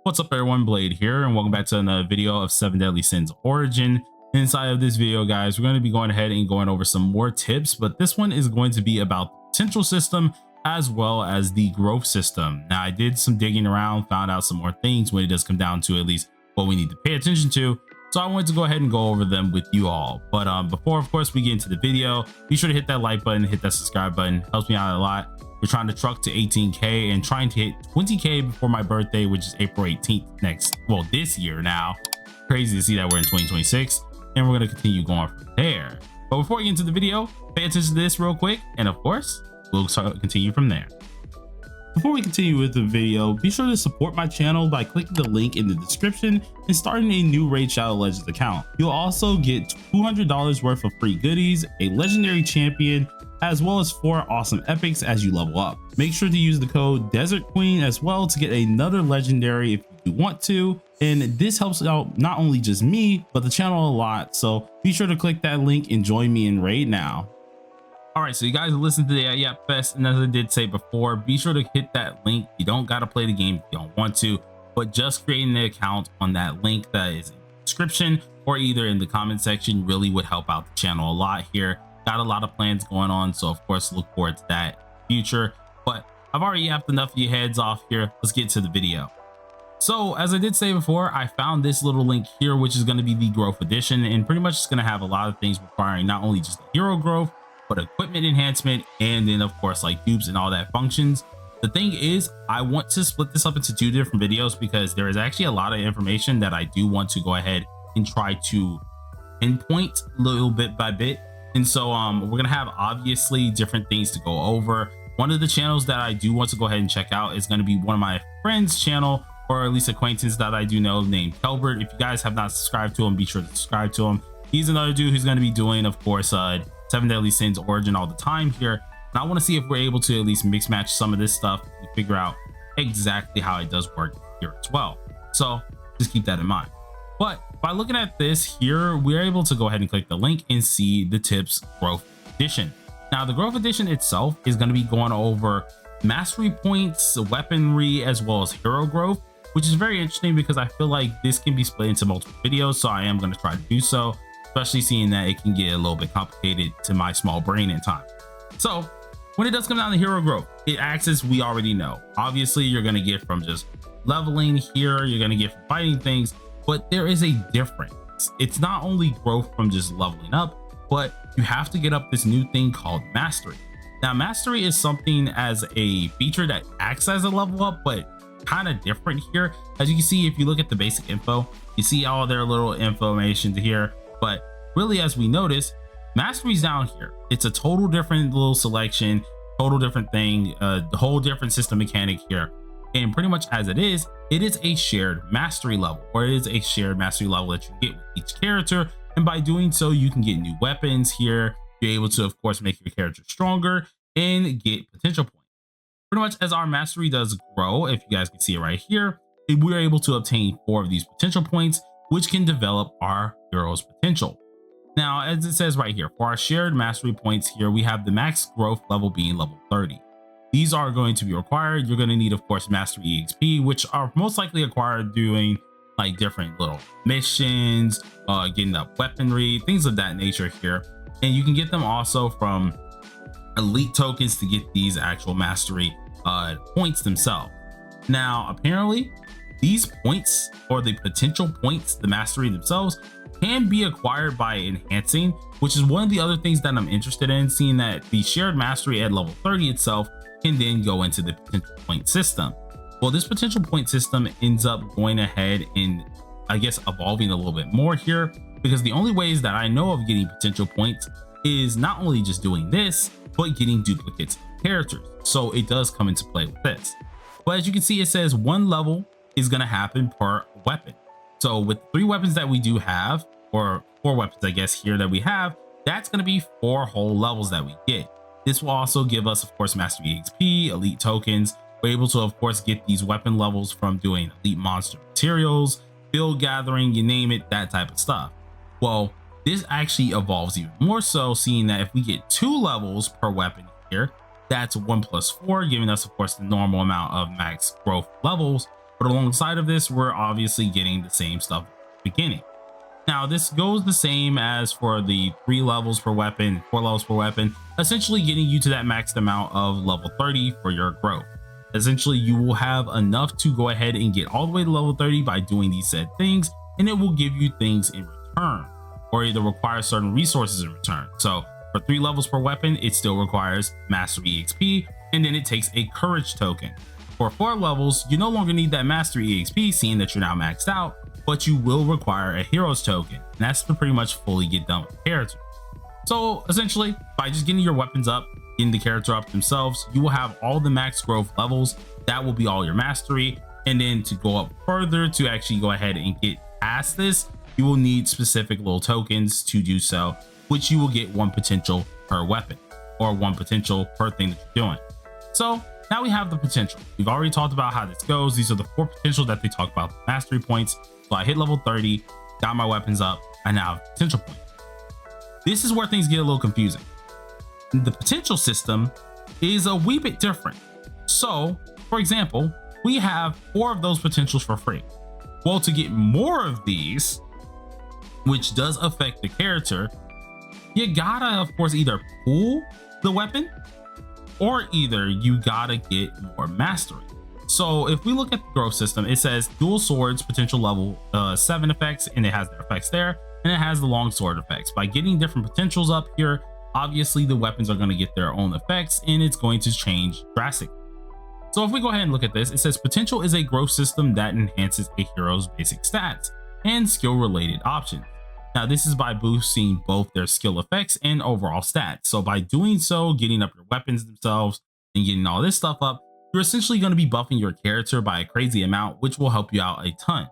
What's up everyone, Blade here, and welcome back to another video of 7 Deadly Sins Origin. Inside of this video, guys, we're going to be going ahead and going over some more tips, but this one is going to be about the potential system as well as the growth system. Now, I did some digging around, found out some more things when it does come down to at least what we need to pay attention to. So I wanted to go ahead and go over them with you all. But before, of course, we get into the video, be sure to hit that like button, hit that subscribe button. Helps me out a lot. We're trying to truck to 18K and trying to hit 20K before my birthday, which is April 18th this year now. Crazy to see that we're in 2026, and we're going to continue going from there. But before we get into the video, pay attention to this real quick, and of course, we'll continue from there. Before we continue with the video, be sure to support my channel by clicking the link in the description and starting a new Raid Shadow Legends account. You'll also get $200 worth of free goodies, a legendary champion, as well as 4 awesome epics as you level up. Make sure to use the code Desert Queen as well to get another legendary if you want to. And this helps out not only just me, but the channel a lot. So be sure to click that link and join me in Raid now. All right, so you guys listen to the YAPPED, and as I did say before, be sure to hit that link. You don't got to play the game if you don't want to, but just creating the account on that link that is in the description or either in the comment section really would help out the channel a lot here. Got a lot of plans going on, so of course look forward to that in the future. But I've already yapped enough of your heads off here. Let's get to the video. So as I did say before, I found this little link here, which is going to be the growth edition, and pretty much it's going to have a lot of things requiring not only just the hero growth, but equipment enhancement, and then of course like dupes and all that functions. The thing is, I want to split this up into 2 different videos because there is actually a lot of information that I do want to go ahead and try to pinpoint little bit by bit. And so we're gonna have obviously different things to go over. One of the channels that I do want to go ahead and check out is going to be one of my friends' channel, or at least acquaintance that I do know, named Kelbert. If you guys have not subscribed to him, be sure to subscribe to him. He's another dude who's going to be doing, of course, 7 Deadly Sins Origin all the time here. And I want to see if we're able to at least mix match some of this stuff and figure out exactly how it does work here as well. So just keep that in mind. But by looking at this here, we're able to go ahead and click the link and see the tips growth edition. Now, the growth edition itself is going to be going over mastery points, weaponry, as well as hero growth, which is very interesting because I feel like this can be split into multiple videos. So I am going to try to do so, especially seeing that it can get a little bit complicated to my small brain at times. So when it does come down to hero growth, it acts as we already know. Obviously, you're going to get from just leveling here, you're going to get from fighting things, but there is a difference. It's not only growth from just leveling up, but you have to get up this new thing called mastery. Now, mastery is something as a feature that acts as a level up, but kind of different here. As you can see, if you look at the basic info, you see all their little information here, but really, as we notice, mastery's down here. It's a total different little selection, total different thing, the whole different system mechanic here. And pretty much as it is a shared mastery level, or it is a shared mastery level that you get with each character. And by doing so, you can get new weapons here. You're able to, of course, make your character stronger and get potential points. Pretty much as our mastery does grow, if you guys can see it right here, we're able to obtain 4 of these potential points, which can develop our hero's potential. Now, as it says right here, for our shared mastery points here, we have the max growth level being level 30. These are going to be required. You're going to need, of course, mastery EXP, which are most likely acquired doing like different little missions, getting up weaponry, things of that nature here. And you can get them also from elite tokens to get these actual mastery points themselves. Now, apparently, these points, or the potential points, the mastery themselves, can be acquired by enhancing, which is one of the other things that I'm interested in, seeing that the shared mastery at level 30 itself can then go into the potential point system. Well, this potential point system ends up going ahead and, I guess, evolving a little bit more here, because the only ways that I know of getting potential points is not only just doing this, but getting duplicates of characters. So it does come into play with this. But as you can see, it says 1 level is going to happen per weapon. So with 3 weapons that we do have, or 4 weapons, I guess, here that we have, that's going to be 4 whole levels that we get. This will also give us, of course, mastery XP, elite tokens. We're able to, of course, get these weapon levels from doing elite monster materials, build gathering, you name it, that type of stuff. Well, this actually evolves even more so, seeing that if we get 2 levels per weapon here, that's 1 + 4, giving us, of course, the normal amount of max growth levels. But alongside of this, we're obviously getting the same stuff at the beginning. Now, this goes the same as for the 3 levels per weapon, 4 levels per weapon, essentially getting you to that maxed amount of level 30 for your growth. Essentially, you will have enough to go ahead and get all the way to level 30 by doing these said things, and it will give you things in return, or either require certain resources in return. So for 3 levels per weapon, it still requires Mastery EXP, and then it takes a Courage token. For 4 levels, you no longer need that Mastery EXP, seeing that you're now maxed out, but you will require a Heroes token, and that's to pretty much fully get done with the character. So essentially, by just getting your weapons up, getting the character up themselves, you will have all the max growth levels. That will be all your mastery. And then to go up further, to actually go ahead and get past this, you will need specific little tokens to do so, which you will get 1 potential per weapon, or 1 potential per thing that you're doing. So now we have the potential. We've already talked about how this goes. These are the 4 potential that they talk about, the mastery points. So I hit level 30, got my weapons up, I now have potential points. This is where things get a little confusing. The potential system is a wee bit different. So, for example, we have 4 of those potentials for free. Well, to get more of these, which does affect the character, you gotta, of course, either pull the weapon, or either you gotta get more mastery. So if we look at the growth system, it says dual swords potential level 7 effects, and it has their effects there, and it has the long sword effects. By getting different potentials up here, obviously the weapons are going to get their own effects, and it's going to change drastically. So if we go ahead and look at this, it says potential is a growth system that enhances a hero's basic stats and skill related options. Now this is by boosting both their skill effects and overall stats. So by doing so, getting up your weapons themselves and getting all this stuff up, you're essentially going to be buffing your character by a crazy amount, which will help you out a ton.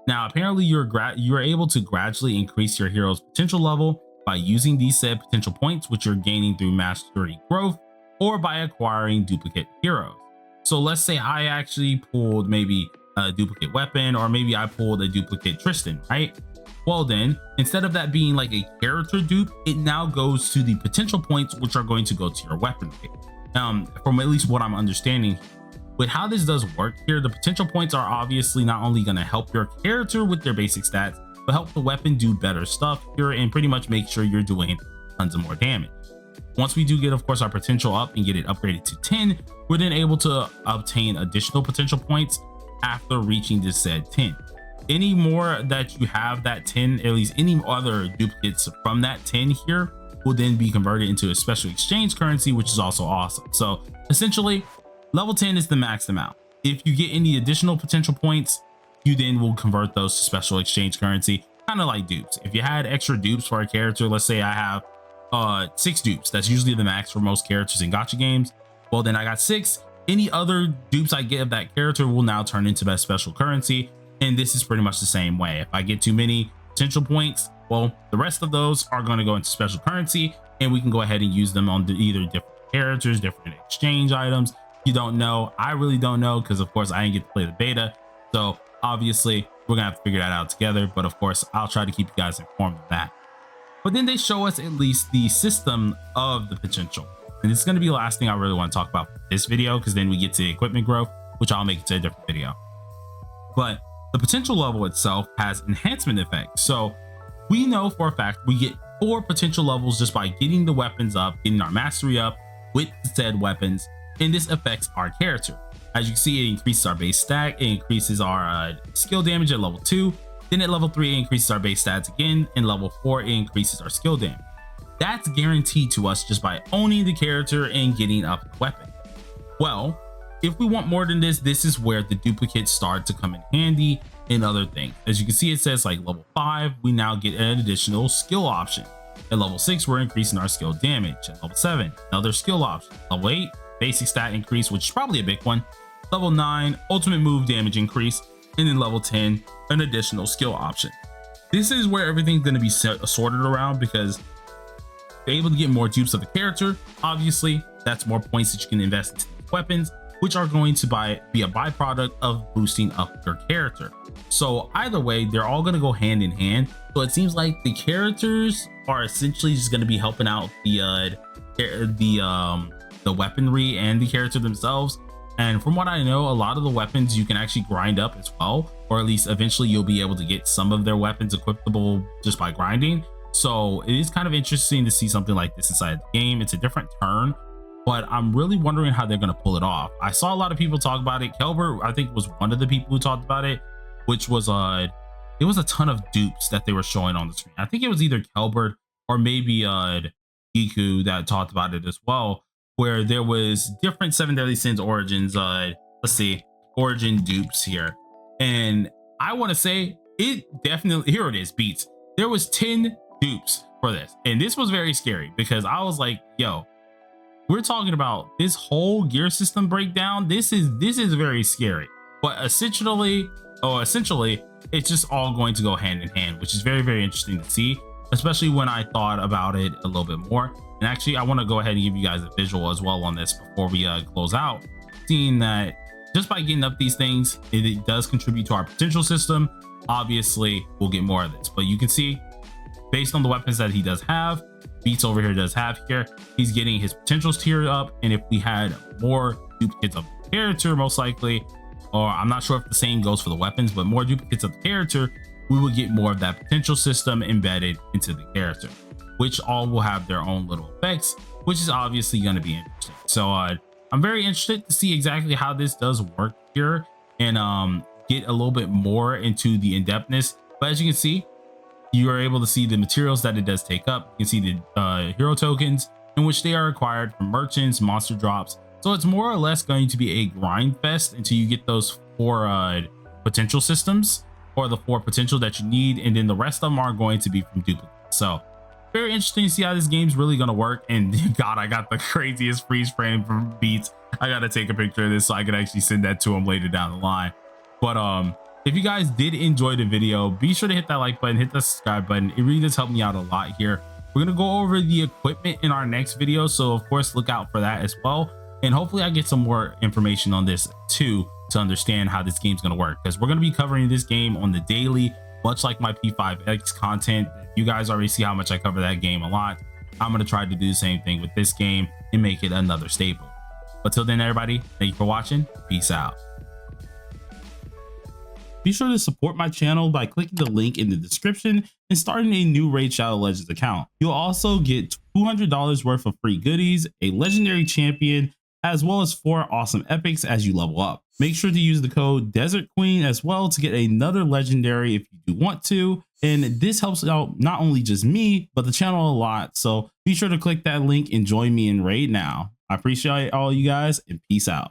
Now, apparently you're able to gradually increase your hero's potential level by using these said potential points, which you're gaining through mastery growth, or by acquiring duplicate heroes. So let's say I actually pulled maybe a duplicate weapon, or maybe I pulled a duplicate Tristan, right? Well then, instead of that being like a character dupe, it now goes to the potential points, which are going to go to your weapon page. From at least what I'm understanding, with how this does work here, the potential points are obviously not only going to help your character with their basic stats, but help the weapon do better stuff here and pretty much make sure you're doing tons of more damage. Once we do get, of course, our potential up and get it upgraded to 10, we're then able to obtain additional potential points after reaching this said 10. Any more that you have that 10, at least any other duplicates from that 10 here, will then be converted into a special exchange currency, which is also awesome. So essentially, level 10 is the max amount. If you get any additional potential points, you then will convert those to special exchange currency, kind of like dupes. If you had extra dupes for a character, let's say I have 6 dupes, that's usually the max for most characters in gacha games. Well, then I got 6. Any other dupes I get of that character will now turn into that special currency. And this is pretty much the same way. If I get too many potential points, well, the rest of those are going to go into special currency, and we can go ahead and use them on either different characters, different exchange items. You don't know, I really don't know, because of course I didn't get to play the beta, so obviously we're gonna have to figure that out together, but of course I'll try to keep you guys informed of that. But then they show us at least the system of the potential, and this is going to be the last thing I really want to talk about for this video, because then we get to equipment growth, which I'll make it to a different video. But the potential level itself has enhancement effects. So we know for a fact we get 4 potential levels just by getting the weapons up, getting our mastery up with said weapons, and this affects our character. As you can see, it increases our base stat, it increases our skill damage at level 2, then at level 3 it increases our base stats again, and level 4 it increases our skill damage. That's guaranteed to us just by owning the character and getting up the weapon. Well, if we want more than this, this is where the duplicates start to come in handy and other things. As you can see, it says like level 5, we now get an additional skill option. At level 6, we're increasing our skill damage. At level 7, another skill option. Level 8, basic stat increase, which is probably a big one. Level 9, ultimate move damage increase. And then level 10, an additional skill option. This is where everything's going to be sorted around, because you're able to get more dupes of the character. Obviously, that's more points that you can invest into weapons, which are going to be a byproduct of boosting up your character. So either way, they're all going to go hand in hand. So it seems like the characters are essentially just going to be helping out the weaponry and the character themselves. And from what I know, a lot of the weapons you can actually grind up as well, or at least eventually you'll be able to get some of their weapons equipable just by grinding. So it is kind of interesting to see something like this inside the game. It's a different turn, but I'm really wondering how they're going to pull it off. I saw a lot of people talk about it. Kelber, I think, was one of the people who talked about it, which was it was a ton of dupes that they were showing on the screen. I think it was either Kelber or maybe Giku that talked about it as well, where there was different 7 Deadly Sins origins, let's see, origin dupes here. And I want to say it definitely, here it is, Beats. There was 10 dupes for this. And this was very scary because I was like, yo, we're talking about this whole gear system breakdown. This is very scary. But essentially, it's just all going to go hand in hand, which is very, very interesting to see, especially when I thought about it a little bit more. And actually, I want to go ahead and give you guys a visual as well on this before we close out, seeing that just by getting up these things, it does contribute to our potential system. Obviously, we'll get more of this, but you can see based on the weapons that he does have, Beats over here does have here, he's getting his potentials tiered up. And if we had more duplicates of the character, most likely, or I'm not sure if the same goes for the weapons, but more duplicates of the character, we will get more of that potential system embedded into the character, which all will have their own little effects, which is obviously going to be interesting. So I'm very interested to see exactly how this does work here and get a little bit more into the in-depthness. But as you can see, you are able to see the materials that it does take up. You can see the hero tokens in which they are acquired from merchants, monster drops. So it's more or less going to be a grind fest until you get those 4 potential systems, or the 4 potential that you need, and then the rest of them are going to be from duplicates. So very interesting to see how this game's really going to work. And God, I got the craziest freeze frame from Beats. I got to take a picture of this so I can actually send that to him later down the line. But if you guys did enjoy the video, be sure to hit that like button, hit the subscribe button. It really does help me out a lot here. We're going to go over the equipment in our next video, so of course look out for that as well. And hopefully I get some more information on this too, to understand how this game's going to work, because we're going to be covering this game on the daily, much like my P5X content. You guys already see how much I cover that game a lot. I'm going to try to do the same thing with this game and make it another staple. But till then, everybody, thank you for watching. Peace out. Be sure to support my channel by clicking the link in the description and starting a new Raid Shadow Legends account. You'll also get $200 worth of free goodies, a legendary champion, as well as 4 awesome epics as you level up. Make sure to use the code Desert Queen as well to get another legendary if you do want to. And this helps out not only just me, but the channel a lot. So be sure to click that link and join me in Raid now. I appreciate all you guys, and peace out.